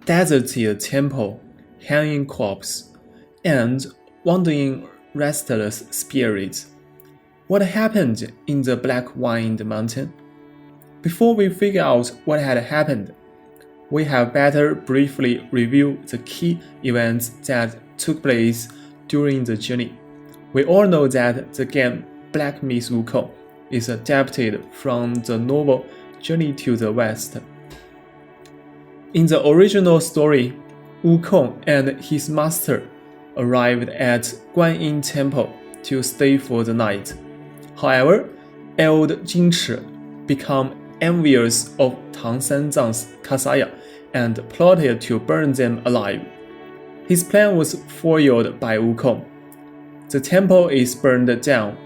deserted temple, hanging corpse, and wandering restless spirits. What happened in the black-wined mountain? Before we figure out what had happened, we have better briefly review the key events that took place during the journey. We all know that the game Black Myth Wukong is adapted from the novel Journey to the West. In the original story, Wukong and his master arrived at Guanyin Temple to stay for the night. However, old Jinchi became envious of Tang Sanzang's Kasaya and plotted to burn them alive. His plan was foiled by Wukong. The temple is burned down.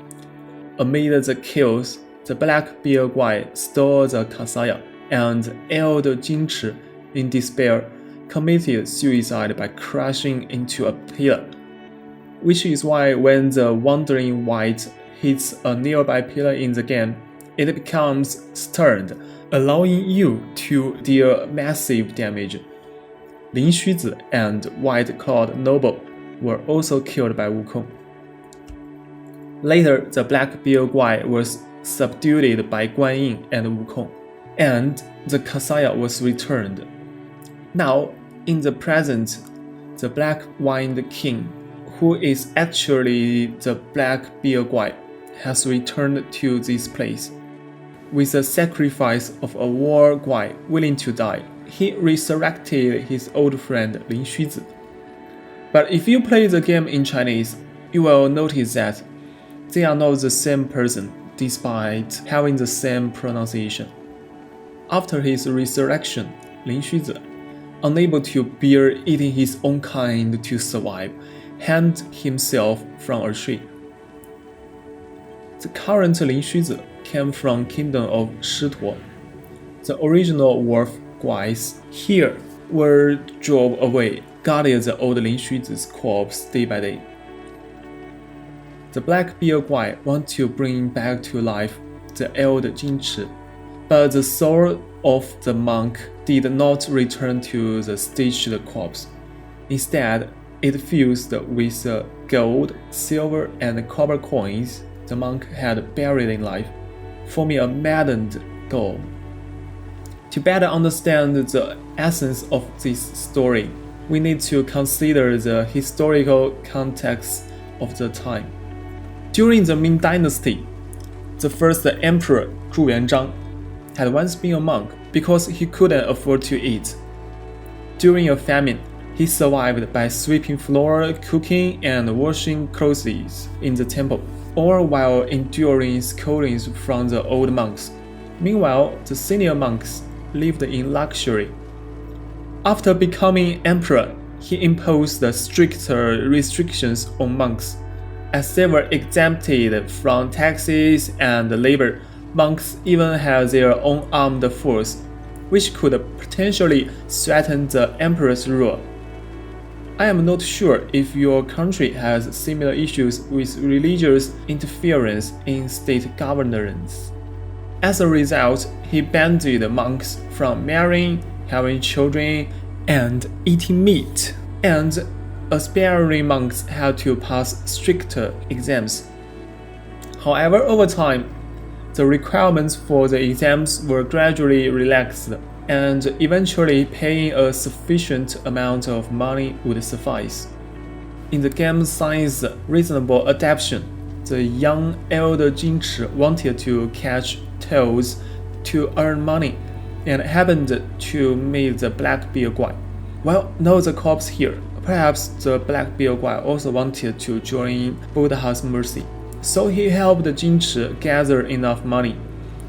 Amid the chaos, the Black Bear Guai stole the Kasaya, and old Jinchi, in despair, committed suicide by crashing into a pillar. Which is why when the Wandering White hits a nearby pillar in the game, it becomes stunned, allowing you to deal massive damage. Lin Xuzi and White Cloud Noble were also killed by Wukong. Later, the Black Bear Guai was subdued by Guanyin and Wukong, and the Kasaya was returned. Now, in the present, the Black-Winged King, who is actually the Black Bear Guai, has returned to this place. With the sacrifice of a war guai willing to die, he resurrected his old friend Lin Xuzi. But if you play the game in Chinese, you will notice that they are not the same person, despite having the same pronunciation. After his resurrection, Lin Xuzi, unable to bear eating his own kind to survive, hanged himself from a tree. The current Lin Xuzi came from kingdom of Shituo. The original wolf guais here were drove away, guarded the old Lin Xuzi's corpse day by day. The Black Bear Guai want to bring back to life the old Jinchi, but the soul of the monk did not return to the staged corpse. Instead, it fused with the gold, silver, and copper coins the monk had buried in life, forming a maddened doll. To better understand the essence of this story, we need to consider the historical context of the time. During the Ming Dynasty, the first emperor, Zhu Yuanzhang, had once been a monk because he couldn't afford to eat. During a famine, he survived by sweeping floor, cooking, and washing clothes in the temple, all while enduring scoldings from the old monks. Meanwhile, the senior monks lived in luxury. After becoming emperor, he imposed stricter restrictions on monks. As they were exempted from taxes and labor, monks even had their own armed force, which could potentially threaten the emperor's rule. I am not sure if your country has similar issues with religious interference in state governance. As a result, he banned the monks from marrying, having children, and eating meat, and aspiring monks had to pass stricter exams. However, over time, the requirements for the exams were gradually relaxed, and eventually paying a sufficient amount of money would suffice. In the game science reasonable adaptation, the young elder Jinchi wanted to catch toads to earn money, and happened to meet the Black Bear Guai. Well, now the corpse here. Perhaps the Black Bear Guai also wanted to join Buddha's mercy, so he helped Jinchi gather enough money.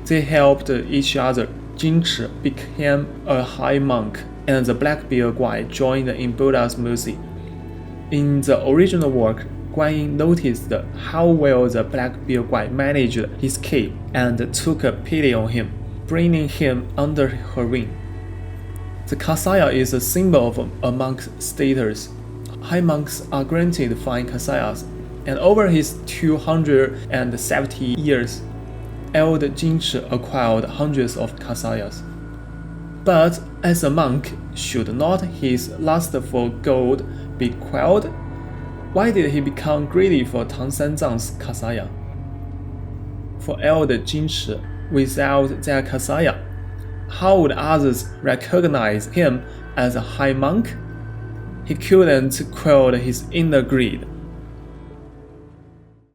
They helped each other. Jinchi became a high monk, and the Black Bear Guai joined in Buddha's mercy. In the original work, Guanyin noticed how well the Black Bear Guai managed his cave and took a pity on him, bringing him under her wing. The Kasaya is a symbol of a monk's status. High monks are granted fine Kasayas, and over his 270 years, old Jinchi acquired hundreds of Kasayas. But as a monk, Should not his lust for gold be quelled? Why did he become greedy for Tang Sanzang's kasaya? For elder Jinshi, without their kasaya, how would others recognize him as a high monk? He couldn't quell his inner greed.